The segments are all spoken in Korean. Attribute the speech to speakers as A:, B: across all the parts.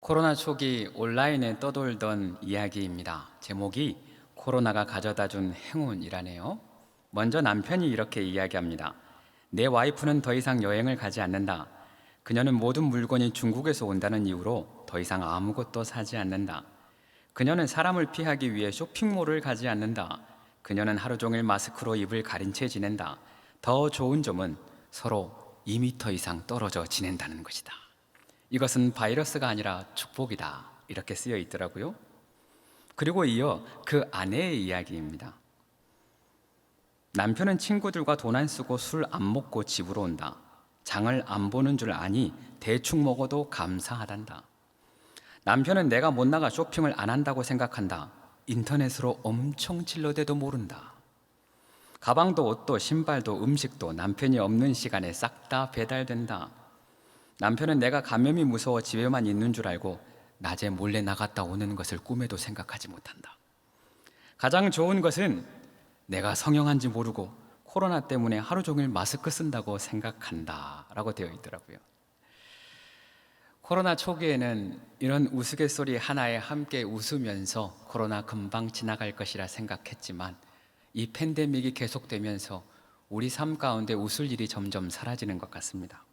A: 코로나 초기 온라인에 떠돌던 이야기입니다. 제목이 코로나가 가져다준 행운이라네요. 먼저 남편이 이렇게 이야기합니다. 내 와이프는 더 이상 여행을 가지 않는다. 그녀는 모든 물건이 중국에서 온다는 이유로 더 이상 아무것도 사지 않는다. 그녀는 사람을 피하기 위해 쇼핑몰을 가지 않는다. 그녀는 하루 종일 마스크로 입을 가린 채 지낸다. 더 좋은 점은 서로 2미터 이상 떨어져 지낸다는 것이다. 이것은 바이러스가 아니라 축복이다. 이렇게 쓰여 있더라고요. 그리고 이어 그 아내의 이야기입니다. 남편은 친구들과 돈 안 쓰고 술 안 먹고 집으로 온다. 장을 안 보는 줄 아니 대충 먹어도 감사하단다. 남편은 내가 못 나가 쇼핑을 안 한다고 생각한다. 인터넷으로 엄청 질러대도 모른다. 가방도 옷도 신발도 음식도 남편이 없는 시간에 싹 다 배달된다. 남편은 내가 감염이 무서워 집에만 있는 줄 알고 낮에 몰래 나갔다 오는 것을 꿈에도 생각하지 못한다. 가장 좋은 것은 내가 성형한지 모르고 코로나 때문에 하루 종일 마스크 쓴다고 생각한다 라고 되어 있더라고요. 코로나 초기에는 이런 우스갯소리 하나에 함께 웃으면서 코로나 금방 지나갈 것이라 생각했지만 이 팬데믹이 계속되면서 우리 삶 가운데 웃을 일이 점점 사라지는 것 같습니다.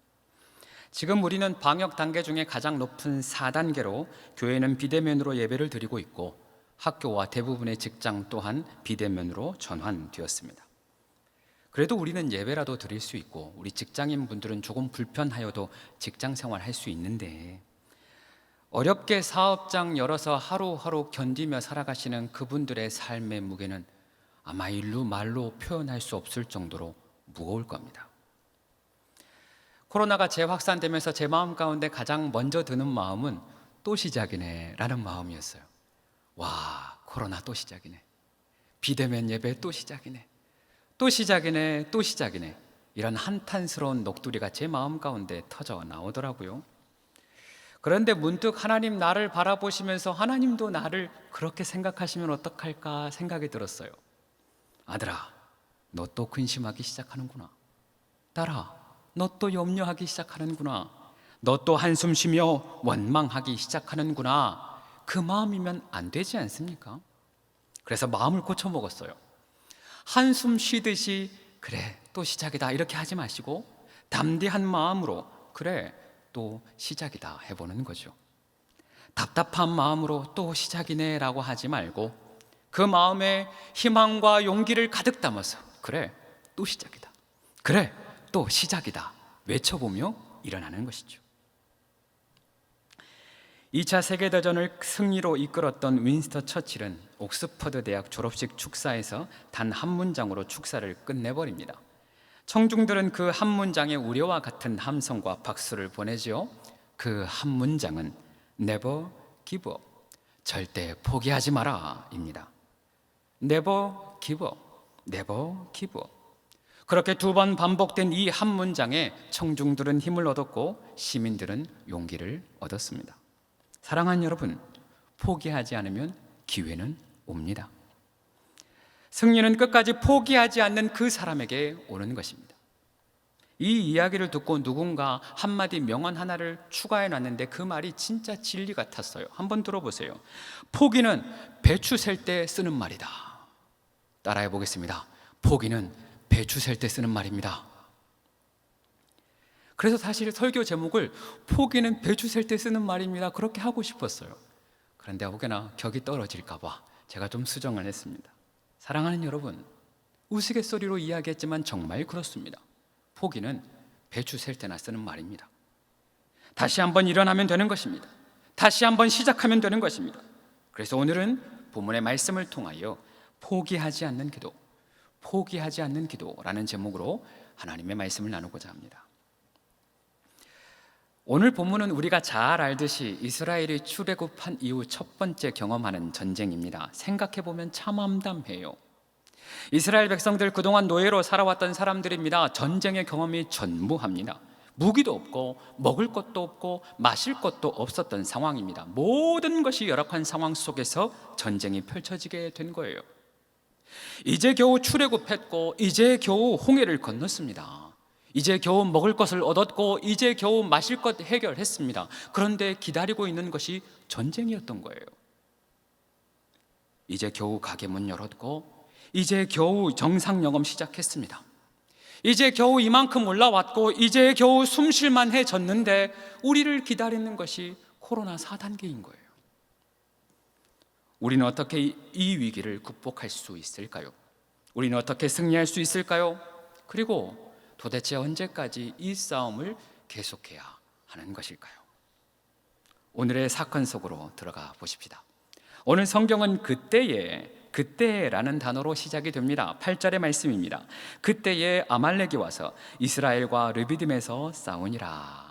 A: 지금 우리는 방역 단계 중에 가장 높은 4단계로 교회는 비대면으로 예배를 드리고 있고 학교와 대부분의 직장 또한 비대면으로 전환되었습니다. 그래도 우리는 예배라도 드릴 수 있고 우리 직장인 분들은 조금 불편하여도 직장 생활 할 수 있는데 어렵게 사업장 열어서 하루하루 견디며 살아가시는 그분들의 삶의 무게는 아마 일로 말로 표현할 수 없을 정도로 무거울 겁니다. 코로나가 재확산되면서 제 마음 가운데 가장 먼저 드는 마음은 또 시작이네 라는 마음이었어요. 와, 코로나 또 시작이네. 비대면 예배 또 시작이네. 또 시작이네, 또 시작이네. 이런 한탄스러운 녹두리가 제 마음 가운데 터져 나오더라고요. 그런데 문득 하나님 나를 바라보시면서 하나님도 나를 그렇게 생각하시면 어떡할까 생각이 들었어요. 아들아, 너 또 근심하기 시작하는구나. 딸아, 너 또 염려하기 시작하는구나. 너 또 한숨 쉬며 원망하기 시작하는구나. 그 마음이면 안 되지 않습니까? 그래서 마음을 고쳐먹었어요. 한숨 쉬듯이 그래 또 시작이다 이렇게 하지 마시고 담대한 마음으로 그래 또 시작이다 해보는 거죠. 답답한 마음으로 또 시작이네 라고 하지 말고 그 마음에 희망과 용기를 가득 담아서 그래 또 시작이다, 그래 또 시작이다 외쳐보며 일어나는 것이죠. 2차 세계대전을 승리로 이끌었던 윈스턴 처칠은 옥스퍼드 대학 졸업식 축사에서 단 한 문장으로 축사를 끝내버립니다. 청중들은 그 한 문장에 우려와 같은 함성과 박수를 보내지요. 그 한 문장은 Never give up, 절대 포기하지 마라 입니다. Never give up, never give up. 그렇게 두 번 반복된 이 한 문장에 청중들은 힘을 얻었고 시민들은 용기를 얻었습니다. 사랑하는 여러분, 포기하지 않으면 기회는 옵니다. 승리는 끝까지 포기하지 않는 그 사람에게 오는 것입니다. 이 이야기를 듣고 누군가 한마디 명언 하나를 추가해 놨는데 그 말이 진짜 진리 같았어요. 한번 들어보세요. 포기는 배추 셀 때 쓰는 말이다. 따라해 보겠습니다. 포기는 배추 셀 때 쓰는 말입니다. 그래서 사실 설교 제목을 포기는 배추 셀 때 쓰는 말입니다 그렇게 하고 싶었어요. 그런데 혹여나 격이 떨어질까 봐 제가 좀 수정을 했습니다. 사랑하는 여러분, 우스갯소리로 이야기했지만 정말 그렇습니다. 포기는 배추 셀 때나 쓰는 말입니다. 다시 한번 일어나면 되는 것입니다. 다시 한번 시작하면 되는 것입니다. 그래서 오늘은 본문의 말씀을 통하여 포기하지 않는 기도, 포기하지 않는 기도라는 제목으로 하나님의 말씀을 나누고자 합니다. 오늘 본문은 우리가 잘 알듯이 이스라엘이 출애굽한 이후 첫 번째 경험하는 전쟁입니다. 생각해보면 참 암담해요. 이스라엘 백성들 그동안 노예로 살아왔던 사람들입니다. 전쟁의 경험이 전무합니다. 무기도 없고 먹을 것도 없고 마실 것도 없었던 상황입니다. 모든 것이 열악한 상황 속에서 전쟁이 펼쳐지게 된 거예요. 이제 겨우 출애굽했고 이제 겨우 홍해를 건넜습니다. 이제 겨우 먹을 것을 얻었고 이제 겨우 마실 것 해결했습니다. 그런데 기다리고 있는 것이 전쟁이었던 거예요. 이제 겨우 가게 문 열었고 이제 겨우 정상 영업 시작했습니다. 이제 겨우 이만큼 올라왔고 이제 겨우 숨 쉴만 해졌는데 우리를 기다리는 것이 코로나 4단계인 거예요. 우리는 어떻게 이 위기를 극복할 수 있을까요? 우리는 어떻게 승리할 수 있을까요? 그리고 도대체 언제까지 이 싸움을 계속해야 하는 것일까요? 오늘의 사건 속으로 들어가 보십시다. 오늘 성경은 그때라는 단어로 시작이 됩니다. 8절의 말씀입니다. 그때에 아말렉이 와서 이스라엘과 르비딤에서 싸우니라.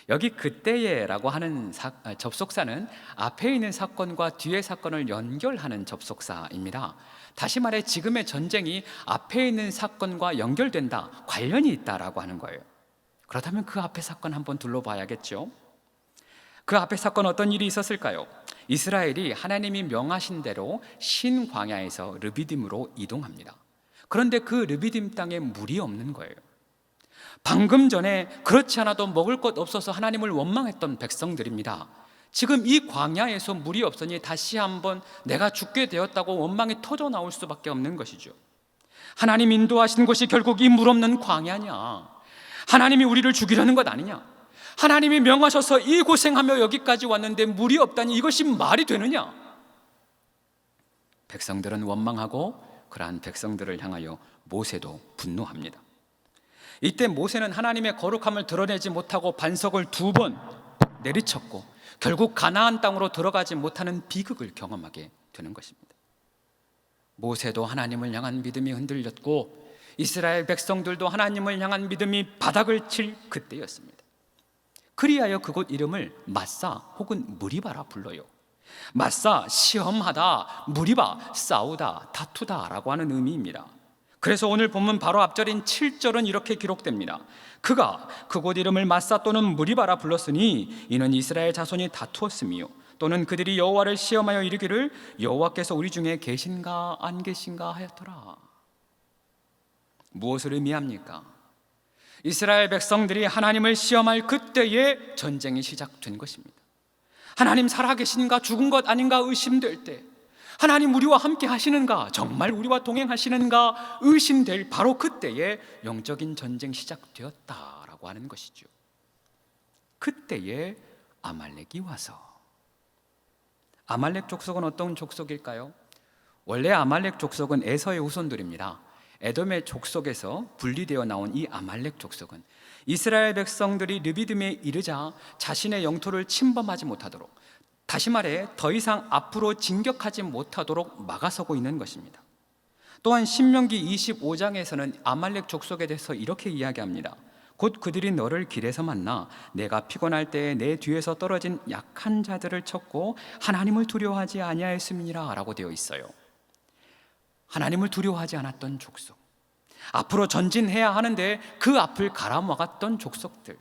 A: 여기 그때에라고 하는 접속사는 앞에 있는 사건과 뒤의 사건을 연결하는 접속사입니다. 다시 말해 지금의 전쟁이 앞에 있는 사건과 연결된다, 관련이 있다라고 하는 거예요. 그렇다면 그 앞의 사건 한번 둘러봐야겠죠. 그 앞의 사건 어떤 일이 있었을까요? 이스라엘이 하나님이 명하신 대로 신광야에서 르비딤으로 이동합니다. 그런데 그 르비딤 땅에 물이 없는 거예요. 방금 전에 그렇지 않아도 먹을 것 없어서 하나님을 원망했던 백성들입니다. 지금 이 광야에서 물이 없으니 다시 한번 내가 죽게 되었다고 원망이 터져 나올 수밖에 없는 것이죠. 하나님 인도하신 곳이 결국 이 물 없는 광야냐? 하나님이 우리를 죽이려는 것 아니냐? 하나님이 명하셔서 이 고생하며 여기까지 왔는데 물이 없다니 이것이 말이 되느냐? 백성들은 원망하고 그러한 백성들을 향하여 모세도 분노합니다. 이때 모세는 하나님의 거룩함을 드러내지 못하고 반석을 2번 내리쳤고 결국 가나안 땅으로 들어가지 못하는 비극을 경험하게 되는 것입니다. 모세도 하나님을 향한 믿음이 흔들렸고 이스라엘 백성들도 하나님을 향한 믿음이 바닥을 칠 그때였습니다. 그리하여 그곳 이름을 마사 혹은 무리바라 불러요. 마사, 시험하다, 무리바, 싸우다, 다투다 라고 하는 의미입니다. 그래서 오늘 본문 바로 앞절인 7절은 이렇게 기록됩니다. 그가 그곳 이름을 마사 또는 무리바라 불렀으니 이는 이스라엘 자손이 다투었으며 또는 그들이 여호와를 시험하여 이르기를 여호와께서 우리 중에 계신가 안 계신가 하였더라. 무엇을 의미합니까? 이스라엘 백성들이 하나님을 시험할 그때에 전쟁이 시작된 것입니다. 하나님 살아계신가 죽은 것 아닌가 의심될 때, 하나님 우리와 함께 하시는가, 정말 우리와 동행하시는가 의심될 바로 그때에 영적인 전쟁이 시작되었다라고 하는 것이죠. 그때에 아말렉이 와서, 아말렉 족속은 어떤 족속일까요? 원래 아말렉 족속은 에서의 후손들입니다. 에돔의 족속에서 분리되어 나온 이 아말렉 족속은 이스라엘 백성들이 르비딤에 이르자 자신의 영토를 침범하지 못하도록, 다시 말해 더 이상 앞으로 진격하지 못하도록 막아서고 있는 것입니다. 또한 신명기 25장에서는 아말렉 족속에 대해서 이렇게 이야기합니다. 곧 그들이 너를 길에서 만나 내가 피곤할 때에 내 뒤에서 떨어진 약한 자들을 쳤고 하나님을 두려워하지 아니하였음이니라 라고 되어 있어요. 하나님을 두려워하지 않았던 족속, 앞으로 전진해야 하는데 그 앞을 가라막았던 족속들,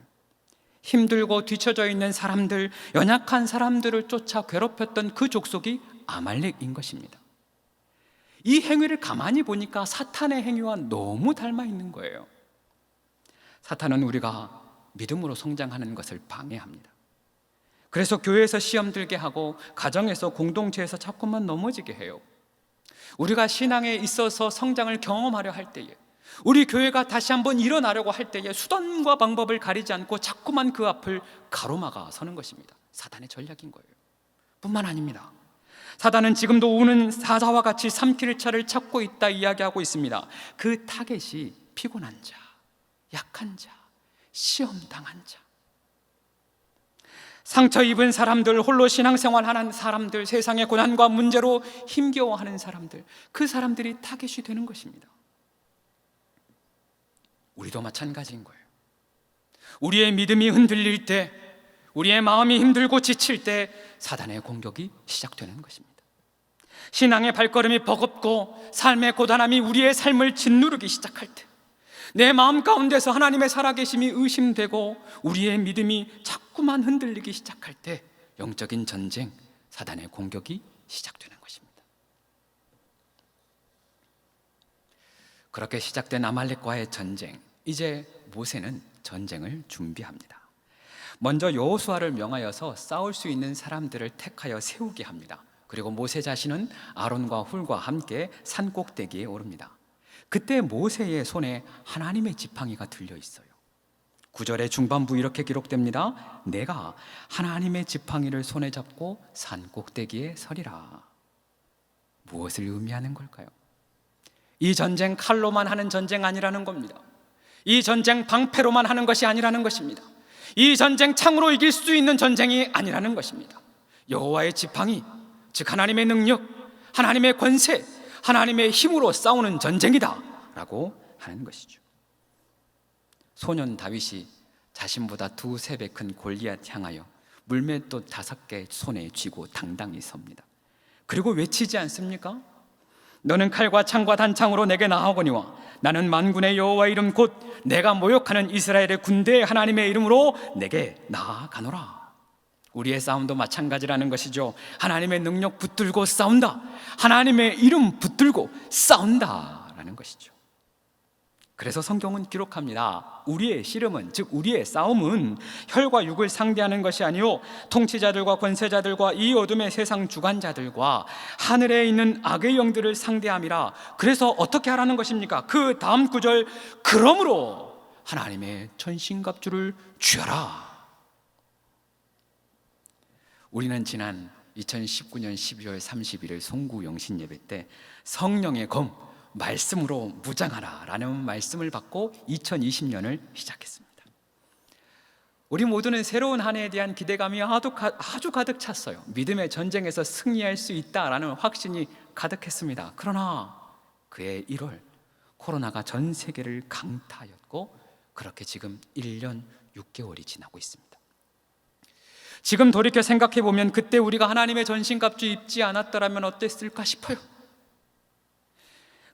A: 힘들고 뒤처져 있는 사람들, 연약한 사람들을 쫓아 괴롭혔던 그 족속이 아말렉인 것입니다. 이 행위를 가만히 보니까 사탄의 행위와 너무 닮아 있는 거예요. 사탄은 우리가 믿음으로 성장하는 것을 방해합니다. 그래서 교회에서 시험 들게 하고 가정에서 공동체에서 자꾸만 넘어지게 해요. 우리가 신앙에 있어서 성장을 경험하려 할 때에, 우리 교회가 다시 한번 일어나려고 할 때에 수단과 방법을 가리지 않고 자꾸만 그 앞을 가로막아 서는 것입니다. 사단의 전략인 거예요. 뿐만 아닙니다. 사단은 지금도 우는 사자와 같이 삼킬 차를 찾고 있다 이야기하고 있습니다. 그 타겟이 피곤한 자, 약한 자, 시험당한 자, 상처 입은 사람들, 홀로 신앙생활하는 사람들, 세상의 고난과 문제로 힘겨워하는 사람들, 그 사람들이 타겟이 되는 것입니다. 우리도 마찬가지인 거예요. 우리의 믿음이 흔들릴 때, 우리의 마음이 힘들고 지칠 때 사단의 공격이 시작되는 것입니다. 신앙의 발걸음이 버겁고 삶의 고단함이 우리의 삶을 짓누르기 시작할 때, 내 마음 가운데서 하나님의 살아계심이 의심되고 우리의 믿음이 자꾸만 흔들리기 시작할 때 영적인 전쟁, 사단의 공격이 시작되는 것입니다. 그렇게 시작된 아말렉과의 전쟁, 이제 모세는 전쟁을 준비합니다. 먼저 여호수아를 명하여서 싸울 수 있는 사람들을 택하여 세우게 합니다. 그리고 모세 자신은 아론과 훌과 함께 산 꼭대기에 오릅니다. 그때 모세의 손에 하나님의 지팡이가 들려 있어요. 9절의 중반부 이렇게 기록됩니다. 내가 하나님의 지팡이를 손에 잡고 산 꼭대기에 서리라. 무엇을 의미하는 걸까요? 이 전쟁 칼로만 하는 전쟁 아니라는 겁니다. 이 전쟁 방패로만 하는 것이 아니라는 것입니다. 이 전쟁 창으로 이길 수 있는 전쟁이 아니라는 것입니다. 여호와의 지팡이, 즉 하나님의 능력, 하나님의 권세, 하나님의 힘으로 싸우는 전쟁이다 라고 하는 것이죠. 소년 다윗이 자신보다 2-3배 큰 골리앗 향하여 물맷돌 5개 손에 쥐고 당당히 섭니다. 그리고 외치지 않습니까? 너는 칼과 창과 단창으로 내게 나아오거니와 나는 만군의 여호와 이름 곧 내가 모욕하는 이스라엘의 군대의 하나님의 이름으로 내게 나아가노라. 우리의 싸움도 마찬가지라는 것이죠. 하나님의 능력 붙들고 싸운다, 하나님의 이름 붙들고 싸운다라는 것이죠. 그래서 성경은 기록합니다. 우리의 씨름은, 즉 우리의 싸움은 혈과 육을 상대하는 것이 아니요 통치자들과 권세자들과 이 어둠의 세상 주관자들과 하늘에 있는 악의 영들을 상대함이라. 그래서 어떻게 하라는 것입니까? 그 다음 구절, 그러므로 하나님의 전신갑주를 취하라. 우리는 지난 2019년 12월 31일 송구 영신 예배 때 성령의 검, 말씀으로 무장하라 라는 말씀을 받고 2020년을 시작했습니다. 우리 모두는 새로운 한 해에 대한 기대감이 아주 가득 찼어요. 믿음의 전쟁에서 승리할 수 있다라는 확신이 가득했습니다. 그러나 그해 1월 코로나가 전 세계를 강타하였고 그렇게 지금 1년 6개월이 지나고 있습니다. 지금 돌이켜 생각해보면 그때 우리가 하나님의 전신갑주 입지 않았더라면 어땠을까 싶어요.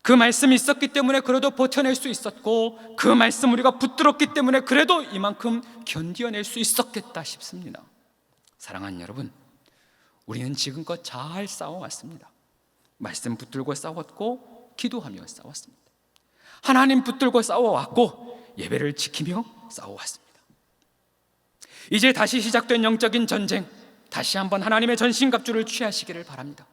A: 그 말씀이 있었기 때문에 그래도 버텨낼 수 있었고, 그 말씀 우리가 붙들었기 때문에 그래도 이만큼 견디어낼 수 있었겠다 싶습니다. 사랑하는 여러분, 우리는 지금껏 잘 싸워왔습니다. 말씀 붙들고 싸웠고 기도하며 싸웠습니다. 하나님 붙들고 싸워왔고 예배를 지키며 싸워왔습니다. 이제 다시 시작된 영적인 전쟁, 다시 한번 하나님의 전신갑주를 취하시기를 바랍니다.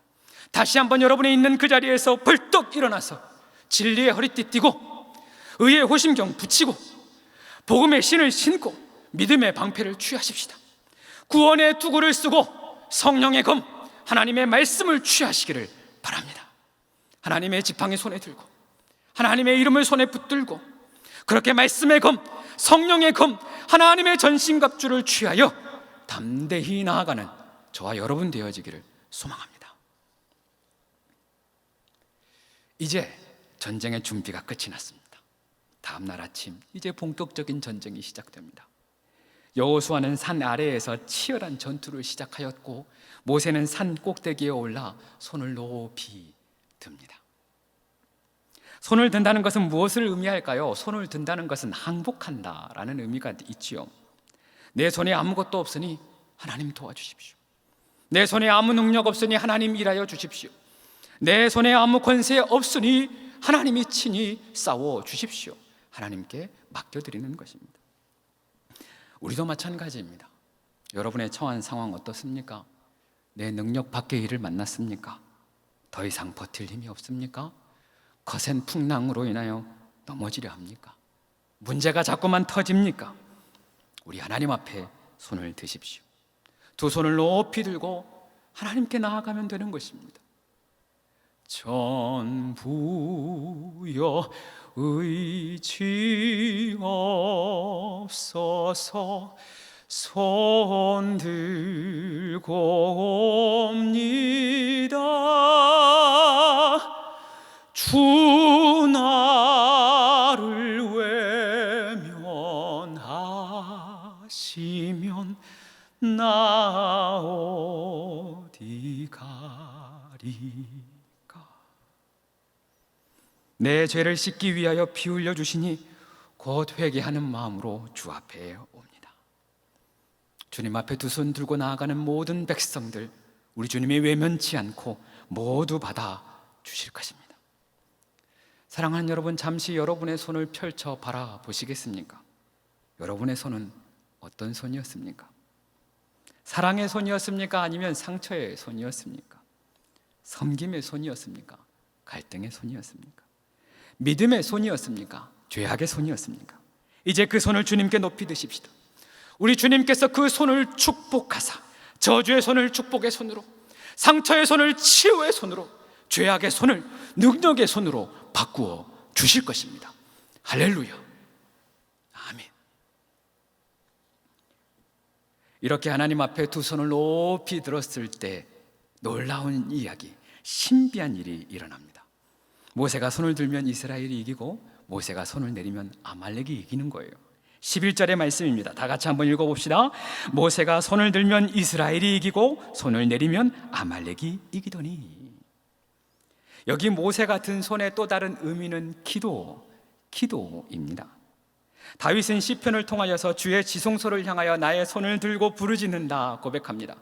A: 다시 한번 여러분이 있는 그 자리에서 벌떡 일어나서 진리의 허리띠 띠고 의의 호심경 붙이고 복음의 신을 신고 믿음의 방패를 취하십시다. 구원의 투구를 쓰고 성령의 검, 하나님의 말씀을 취하시기를 바랍니다. 하나님의 지팡이 손에 들고 하나님의 이름을 손에 붙들고 그렇게 말씀의 검, 성령의 검, 하나님의 전신갑주를 취하여 담대히 나아가는 저와 여러분 되어지기를 소망합니다. 이제 전쟁의 준비가 끝이 났습니다. 다음 날 아침 이제 본격적인 전쟁이 시작됩니다. 여호수아는 산 아래에서 치열한 전투를 시작하였고 모세는 산 꼭대기에 올라 손을 높이 듭니다. 손을 든다는 것은 무엇을 의미할까요? 손을 든다는 것은 항복한다라는 의미가 있지요. 내 손에 아무것도 없으니 하나님 도와주십시오. 내 손에 아무 능력 없으니 하나님 일하여 주십시오. 내 손에 아무 권세 없으니 하나님이 친히 싸워 주십시오. 하나님께 맡겨드리는 것입니다. 우리도 마찬가지입니다. 여러분의 처한 상황 어떻습니까? 내 능력 밖의 일을 만났습니까? 더 이상 버틸 힘이 없습니까? 거센 풍랑으로 인하여 넘어지려 합니까? 문제가 자꾸만 터집니까? 우리 하나님 앞에 손을 드십시오. 두 손을 높이 들고 하나님께 나아가면 되는 것입니다. 전부여 의지 없어서 손 들고 옵니다. 주 나를 외면하시면 나 어디 가리까. 내 죄를 씻기 위하여 피 흘려 주시니 곧 회개하는 마음으로 주 앞에 옵니다. 주님 앞에 두 손 들고 나아가는 모든 백성들, 우리 주님이 외면치 않고 모두 받아 주실 것입니다. 사랑하는 여러분, 잠시 여러분의 손을 펼쳐 바라보시겠습니까? 여러분의 손은 어떤 손이었습니까? 사랑의 손이었습니까? 아니면 상처의 손이었습니까? 섬김의 손이었습니까? 갈등의 손이었습니까? 믿음의 손이었습니까? 죄악의 손이었습니까? 이제 그 손을 주님께 높이 드십시다. 우리 주님께서 그 손을 축복하사 저주의 손을 축복의 손으로, 상처의 손을 치유의 손으로, 죄악의 손을 능력의 손으로 바꾸어 주실 것입니다. 할렐루야. 아멘. 이렇게 하나님 앞에 두 손을 높이 들었을 때 놀라운 이야기, 신비한 일이 일어납니다. 모세가 손을 들면 이스라엘이 이기고 모세가 손을 내리면 아말렉이 이기는 거예요. 11절의 말씀입니다. 다 같이 한번 읽어봅시다. 모세가 손을 들면 이스라엘이 이기고 손을 내리면 아말렉이 이기더니. 여기 모세가 든 손의 또 다른 의미는 기도입니다. 다윗은 시편을 통하여서 주의 지성소를 향하여 나의 손을 들고 부르짖는다 고백합니다.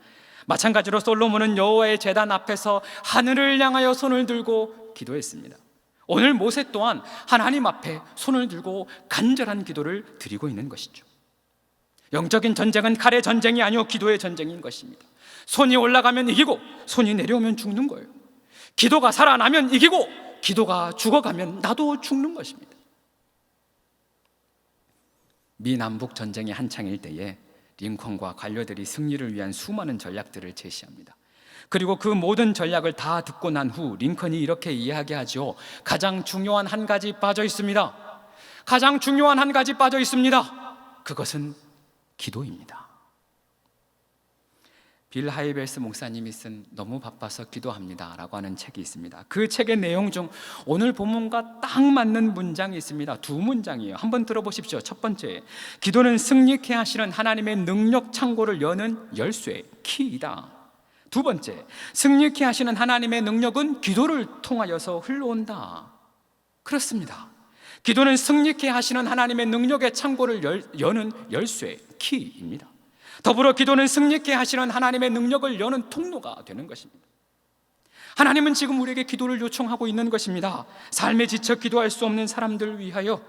A: 마찬가지로 솔로몬은 여호와의 제단 앞에서 하늘을 향하여 손을 들고 기도했습니다. 오늘 모세 또한 하나님 앞에 손을 들고 간절한 기도를 드리고 있는 것이죠. 영적인 전쟁은 칼의 전쟁이 아니요 기도의 전쟁인 것입니다. 손이 올라가면 이기고 손이 내려오면 죽는 거예요. 기도가 살아나면 이기고 기도가 죽어가면 나도 죽는 것입니다. 미남북 전쟁이 한창일 때에 링컨과 관료들이 승리를 위한 수많은 전략들을 제시합니다. 그리고 그 모든 전략을 다 듣고 난 후 링컨이 이렇게 이야기하죠. 가장 중요한 한 가지 빠져 있습니다. 가장 중요한 한 가지 빠져 있습니다. 그것은 기도입니다. 빌 하이벨스 목사님이 쓴 너무 바빠서 기도합니다 라고 하는 책이 있습니다. 그 책의 내용 중 오늘 본문과 딱 맞는 문장이 있습니다. 두 문장이에요. 한번 들어보십시오. 첫 번째, 기도는 승리케 하시는 하나님의 능력 창고를 여는 열쇠, 키이다. 두 번째, 승리케 하시는 하나님의 능력은 기도를 통하여서 흘러온다. 그렇습니다. 기도는 승리케 하시는 하나님의 능력의 창고를 여는 열쇠, 키입니다. 더불어 기도는 승리케 하시는 하나님의 능력을 여는 통로가 되는 것입니다. 하나님은 지금 우리에게 기도를 요청하고 있는 것입니다. 삶에 지쳐 기도할 수 없는 사람들을 위하여,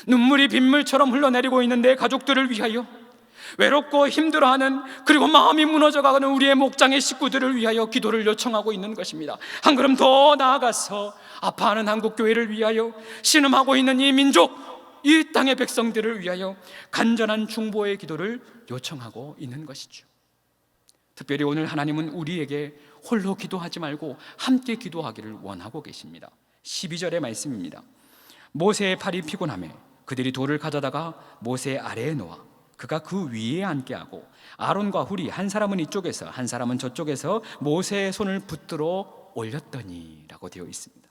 A: 눈물이 빗물처럼 흘러내리고 있는 내 가족들을 위하여, 외롭고 힘들어하는 그리고 마음이 무너져가는 우리의 목장의 식구들을 위하여 기도를 요청하고 있는 것입니다. 한 걸음 더 나아가서 아파하는 한국교회를 위하여, 신음하고 있는 이 민족, 이 땅의 백성들을 위하여 간절한 중보의 기도를 요청하고 있는 것이죠. 특별히 오늘 하나님은 우리에게 홀로 기도하지 말고 함께 기도하기를 원하고 계십니다. 12절의 말씀입니다. 모세의 팔이 피곤하매 그들이 돌을 가져다가 모세 아래에 놓아 그가 그 위에 앉게 하고 아론과 훌이 한 사람은 이쪽에서 한 사람은 저쪽에서 모세의 손을 붙들어 올렸더니 라고 되어 있습니다.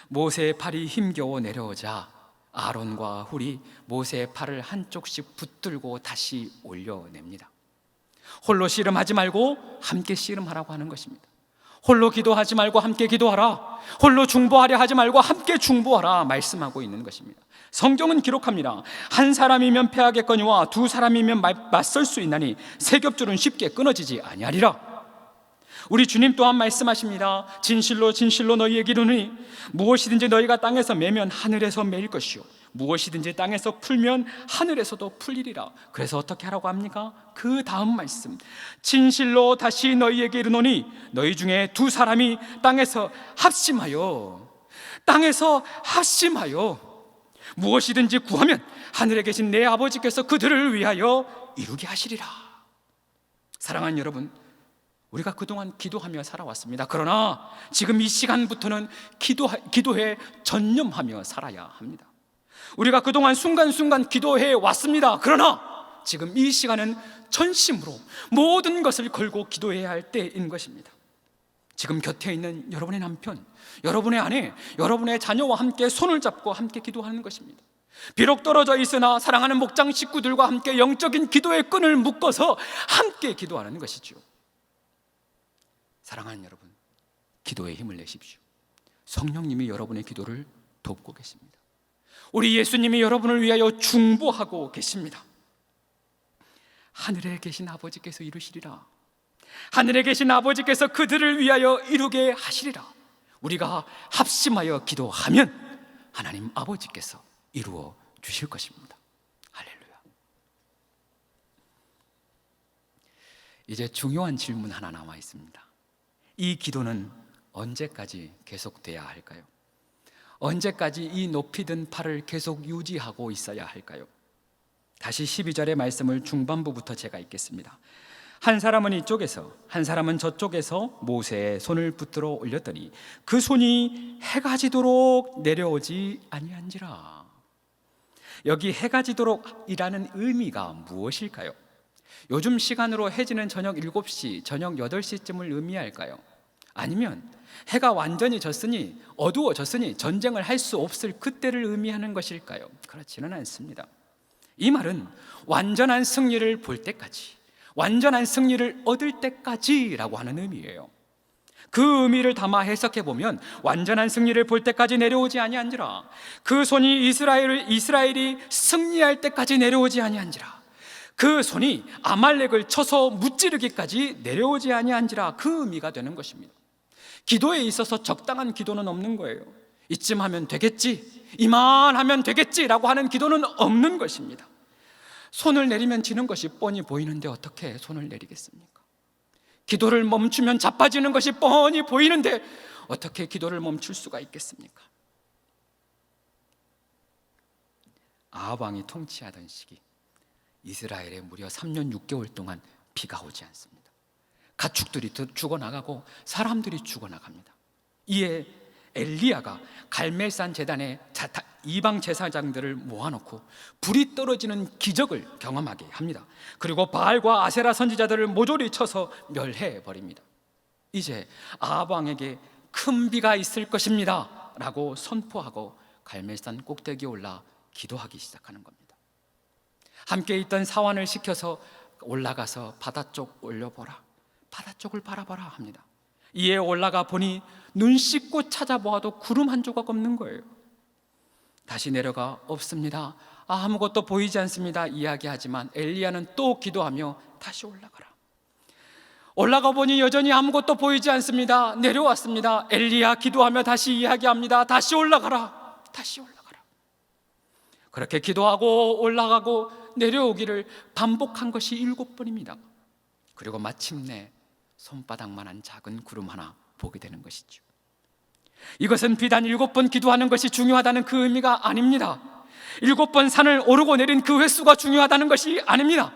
A: 모세의 팔이 힘겨워 내려오자 아론과 훌이 모세의 팔을 한쪽씩 붙들고 다시 올려냅니다. 홀로 씨름하지 말고 함께 씨름하라고 하는 것입니다. 홀로 기도하지 말고 함께 기도하라, 홀로 중보하려 하지 말고 함께 중보하라 말씀하고 있는 것입니다. 성경은 기록합니다. 한 사람이면 패하겠거니와 두 사람이면 맞설 수 있나니 세 겹줄은 쉽게 끊어지지 아니하리라. 우리 주님 또한 말씀하십니다. 진실로 진실로 너희에게 이르노니 무엇이든지 너희가 땅에서 매면 하늘에서 매일 것이요 무엇이든지 땅에서 풀면 하늘에서도 풀리리라. 그래서 어떻게 하라고 합니까? 그 다음 말씀, 진실로 다시 너희에게 이르노니 너희 중에 두 사람이 땅에서 합심하여 무엇이든지 구하면 하늘에 계신 내 아버지께서 그들을 위하여 이루게 하시리라. 사랑하는 여러분, 우리가 그동안 기도하며 살아왔습니다. 그러나 지금 이 시간부터는 기도에 전념하며 살아야 합니다. 우리가 그동안 순간순간 기도해 왔습니다. 그러나 지금 이 시간은 전심으로 모든 것을 걸고 기도해야 할 때인 것입니다. 지금 곁에 있는 여러분의 남편, 여러분의 아내, 여러분의 자녀와 함께 손을 잡고 함께 기도하는 것입니다. 비록 떨어져 있으나 사랑하는 목장 식구들과 함께 영적인 기도의 끈을 묶어서 함께 기도하는 것이죠. 사랑하는 여러분, 기도에 힘을 내십시오. 성령님이 여러분의 기도를 돕고 계십니다. 우리 예수님이 여러분을 위하여 중보하고 계십니다. 하늘에 계신 아버지께서 이루시리라. 하늘에 계신 아버지께서 그들을 위하여 이루게 하시리라. 우리가 합심하여 기도하면 하나님 아버지께서 이루어 주실 것입니다. 이제 중요한 질문 하나 남아 있습니다. 이 기도는 언제까지 계속돼야 할까요? 언제까지 이 높이 든 팔을 계속 유지하고 있어야 할까요? 다시 12절의 말씀을 중반부부터 제가 읽겠습니다. 한 사람은 이쪽에서 한 사람은 저쪽에서 모세의 손을 붙들어 올렸더니 그 손이 해가 지도록 내려오지 아니한지라. 여기 해가 지도록이라는 의미가 무엇일까요? 요즘 시간으로 해지는 저녁 7시, 저녁 8시쯤을 의미할까요? 아니면 해가 완전히 졌으니 어두워졌으니 전쟁을 할 수 없을 그때를 의미하는 것일까요? 그렇지는 않습니다. 이 말은 완전한 승리를 볼 때까지, 완전한 승리를 얻을 때까지라고 하는 의미예요. 그 의미를 담아 해석해 보면 완전한 승리를 볼 때까지 내려오지 아니한지라, 그 손이 이스라엘이 승리할 때까지 내려오지 아니한지라, 그 손이 아말렉을 쳐서 무찌르기까지 내려오지 아니한지라, 그 의미가 되는 것입니다. 기도에 있어서 적당한 기도는 없는 거예요. 이쯤 하면 되겠지, 이만하면 되겠지라고 하는 기도는 없는 것입니다. 손을 내리면 지는 것이 뻔히 보이는데 어떻게 손을 내리겠습니까? 기도를 멈추면 자빠지는 것이 뻔히 보이는데 어떻게 기도를 멈출 수가 있겠습니까? 아합 왕이 통치하던 시기, 이스라엘에 무려 3년 6개월 동안 비가 오지 않습니다. 가축들이 죽어나가고 사람들이 죽어나갑니다. 이에 엘리야가 갈멜산 제단에 이방 제사장들을 모아놓고 불이 떨어지는 기적을 경험하게 합니다. 그리고 바알과 아세라 선지자들을 모조리 쳐서 멸해버립니다. 이제 아합 왕에게 큰 비가 있을 것입니다 라고 선포하고 갈멜산 꼭대기에 올라 기도하기 시작하는 겁니다. 함께 있던 사환을 시켜서 올라가서 바다 쪽 올려보라, 바다 쪽을 바라봐라 합니다. 이에 올라가 보니 눈 씻고 찾아보아도 구름 한 조각 없는 거예요. 다시 내려가 없습니다, 아무것도 보이지 않습니다 이야기하지만 엘리야는 또 기도하며 다시 올라가 보니 여전히 아무것도 보이지 않습니다. 내려왔습니다. 엘리야 기도하며 다시 이야기합니다. 다시 올라가라, 다시 올라가라. 그렇게 기도하고 올라가고 내려오기를 반복한 것이 7번입니다. 그리고 마침내 손바닥만한 작은 구름 하나 보게 되는 것이죠. 이것은 비단 7번 기도하는 것이 중요하다는 그 의미가 아닙니다. 7번 산을 오르고 내린 그 횟수가 중요하다는 것이 아닙니다.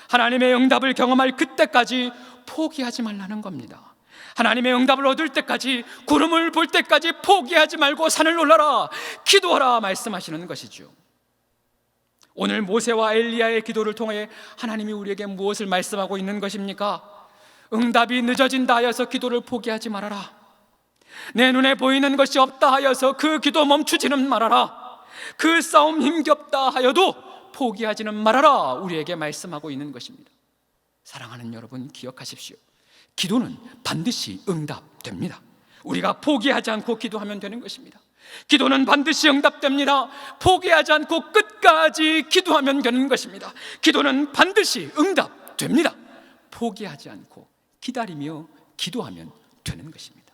A: 하나님의 응답을 경험할 그때까지 포기하지 말라는 겁니다. 하나님의 응답을 얻을 때까지, 구름을 볼 때까지 포기하지 말고 산을 올라라, 기도하라 말씀하시는 것이죠. 오늘 모세와 엘리야의 기도를 통해 하나님이 우리에게 무엇을 말씀하고 있는 것입니까? 응답이 늦어진다 하여서 기도를 포기하지 말아라. 내 눈에 보이는 것이 없다 하여서 그 기도 멈추지는 말아라. 그 싸움 힘겹다 하여도 포기하지는 말아라. 우리에게 말씀하고 있는 것입니다. 사랑하는 여러분, 기억하십시오. 기도는 반드시 응답됩니다. 우리가 포기하지 않고 기도하면 되는 것입니다. 기도는 반드시 응답됩니다. 포기하지 않고 끝까지 기도하면 되는 것입니다. 기도는 반드시 응답됩니다. 포기하지 않고 기다리며 기도하면 되는 것입니다.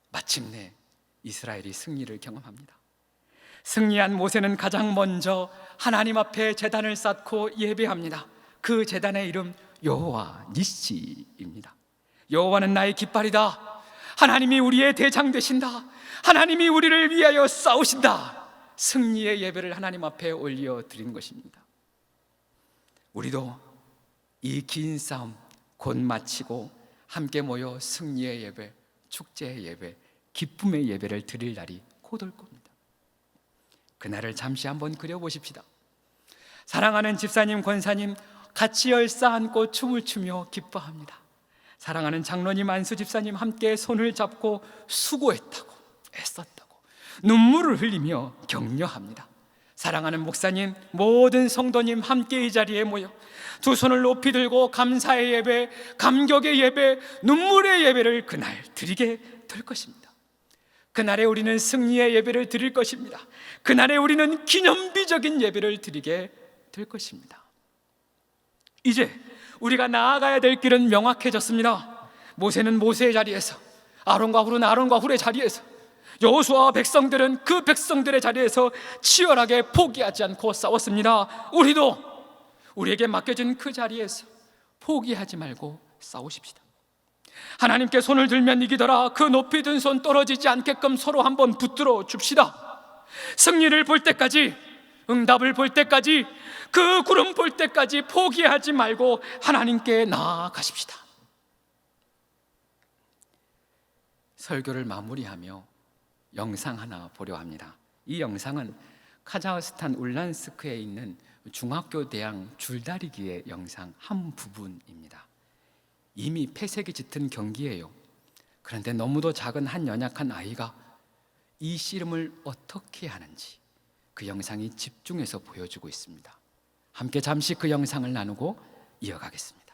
A: 마침내 이스라엘이 승리를 경험합니다. 승리한 모세는 가장 먼저 하나님 앞에 제단을 쌓고 예배합니다. 그 제단의 이름 여호와 니시입니다. 여호와는 나의 깃발이다. 하나님이 우리의 대장 되신다. 하나님이 우리를 위하여 싸우신다. 승리의 예배를 하나님 앞에 올려드린 것입니다. 우리도 이 긴 싸움 곧 마치고 함께 모여 승리의 예배, 축제의 예배, 기쁨의 예배를 드릴 날이 곧 올 겁니다. 그날을 잠시 한번 그려보십시다. 사랑하는 집사님, 권사님 같이 열사안고 춤을 추며 기뻐합니다. 사랑하는 장로님, 안수 집사님 함께 손을 잡고 수고했다고, 애썼다고 눈물을 흘리며 격려합니다. 사랑하는 목사님, 모든 성도님 함께 이 자리에 모여 두 손을 높이 들고 감사의 예배, 감격의 예배, 눈물의 예배를 그날 드리게 될 것입니다. 그날에 우리는 승리의 예배를 드릴 것입니다. 그날에 우리는 기념비적인 예배를 드리게 될 것입니다. 이제 우리가 나아가야 될 길은 명확해졌습니다. 모세는 모세의 자리에서, 아론과 훌은 아론과 훌의 자리에서, 여호수아와 백성들은 그 백성들의 자리에서 치열하게 포기하지 않고 싸웠습니다. 우리에게 맡겨진 그 자리에서 포기하지 말고 싸우십시다. 하나님께 손을 들면 이기더라. 그 높이 든 손 떨어지지 않게끔 서로 한번 붙들어 줍시다. 승리를 볼 때까지, 응답을 볼 때까지, 그 구름 볼 때까지 포기하지 말고 하나님께 나아가십시다. 설교를 마무리하며 영상 하나 보려 합니다. 이 영상은 카자흐스탄 울란스크에 있는 중학교 대항 줄다리기의 영상 한 부분입니다. 이미 폐색이 짙은 경기예요. 그런데 너무도 작은 한 연약한 아이가 이 씨름을 어떻게 하는지 그 영상이 집중해서 보여주고 있습니다. 함께 잠시 그 영상을 나누고 이어가겠습니다.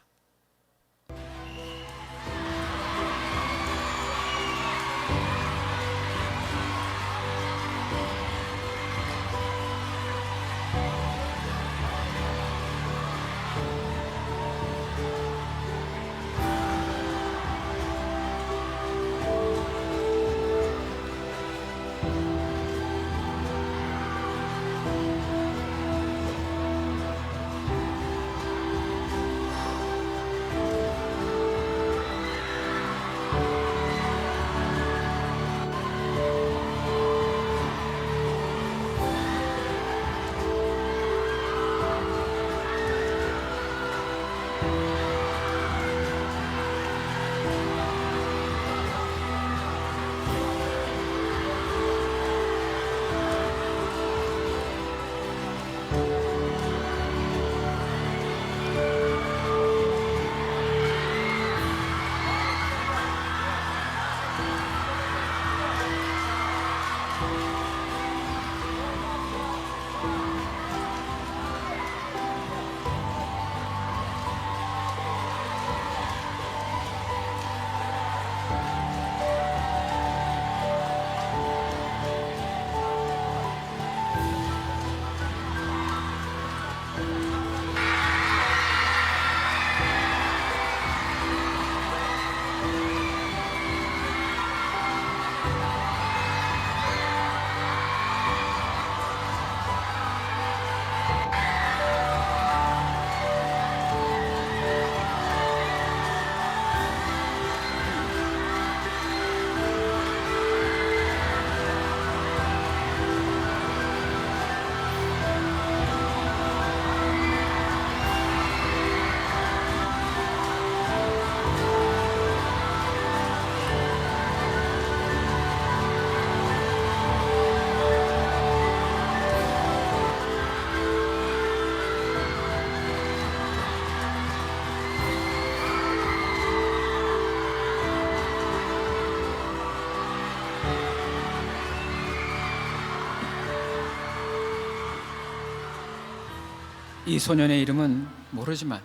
A: 이 소년의 이름은 모르지만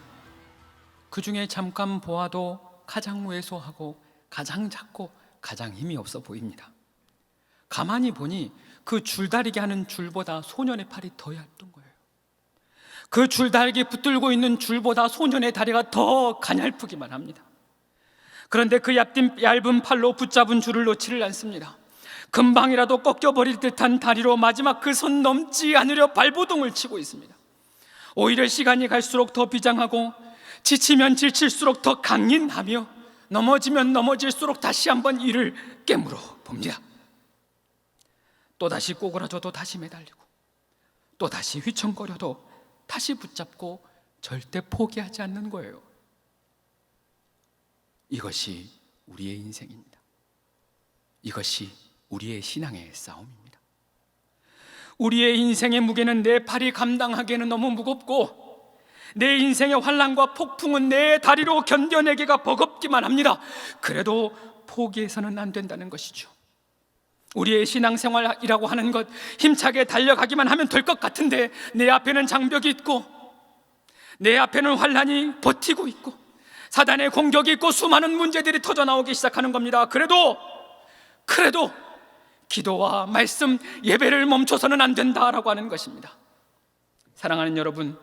A: 그 중에 잠깐 보아도 가장 왜소하고 가장 작고 가장 힘이 없어 보입니다. 가만히 보니 그 줄다리기 하는 줄보다 소년의 팔이 더 얇던 거예요. 그 줄다리기 붙들고 있는 줄보다 소년의 다리가 더 가냘프기만 합니다. 그런데 그 얇은 팔로 붙잡은 줄을 놓지를 않습니다. 금방이라도 꺾여버릴 듯한 다리로 마지막 그 선 넘지 않으려 발버둥을 치고 있습니다. 오히려 시간이 갈수록 더 비장하고 지치면 지칠수록 더 강인하며 넘어지면 넘어질수록 다시 한번 이를 깨물어 봅니다. 또다시 꼬그라져도 다시 매달리고 또다시 휘청거려도 다시 붙잡고 절대 포기하지 않는 거예요. 이것이 우리의 인생입니다. 이것이 우리의 신앙의 싸움입니다. 우리의 인생의 무게는 내 팔이 감당하기에는 너무 무겁고 내 인생의 환난과 폭풍은 내 다리로 견뎌내기가 버겁기만 합니다. 그래도 포기해서는 안 된다는 것이죠. 우리의 신앙생활이라고 하는 것 힘차게 달려가기만 하면 될 것 같은데 내 앞에는 장벽이 있고 내 앞에는 환난이 버티고 있고 사단의 공격이 있고 수많은 문제들이 터져나오기 시작하는 겁니다. 그래도 기도와 말씀, 예배를 멈춰서는 안 된다라고 하는 것입니다. 사랑하는 여러분,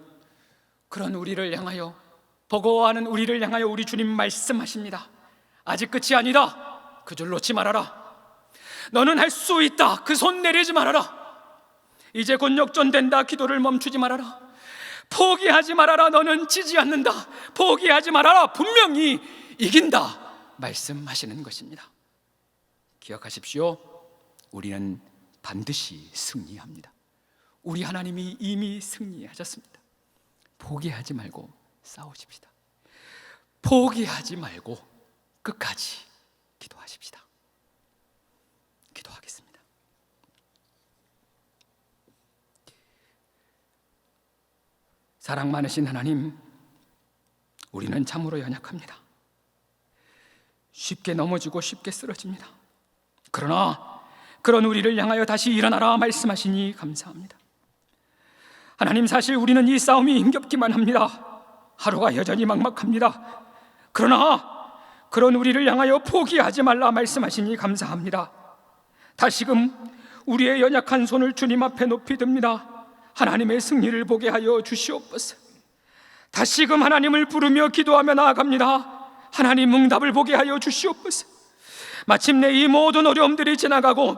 A: 그런 우리를 향하여, 버거워하는 우리를 향하여 우리 주님 말씀하십니다. 아직 끝이 아니다. 그 줄 놓지 말아라. 너는 할 수 있다. 그 손 내리지 말아라. 이제 곧 역전된다. 기도를 멈추지 말아라. 포기하지 말아라. 너는 지지 않는다. 포기하지 말아라. 분명히 이긴다. 말씀하시는 것입니다. 기억하십시오. 우리는 반드시 승리합니다. 우리 하나님이 이미 승리하셨습니다. 포기하지 말고 싸우십시다. 포기하지 말고 끝까지 기도하십시다. 기도하겠습니다. 사랑 많으신 하나님, 우리는 참으로 연약합니다. 쉽게 넘어지고 쉽게 쓰러집니다. 그러나 그런 우리를 향하여 다시 일어나라 말씀하시니 감사합니다. 하나님, 사실 우리는 이 싸움이 힘겹기만 합니다. 하루가 여전히 막막합니다. 그러나 그런 우리를 향하여 포기하지 말라 말씀하시니 감사합니다. 다시금 우리의 연약한 손을 주님 앞에 높이 듭니다. 하나님의 승리를 보게 하여 주시옵소서. 다시금 하나님을 부르며 기도하며 나아갑니다. 하나님 응답을 보게 하여 주시옵소서. 마침내 이 모든 어려움들이 지나가고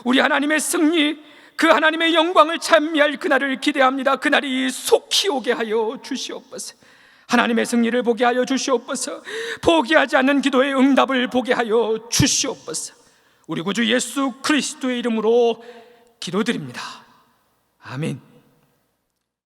A: 우리 하나님의 승리, 그 하나님의 영광을 찬미할 그날을 기대합니다. 그날이 속히 오게 하여 주시옵소서. 하나님의 승리를 보게 하여 주시옵소서. 포기하지 않는 기도의 응답을 보게 하여 주시옵소서. 우리 구주 예수 그리스도의 이름으로 기도드립니다. 아멘.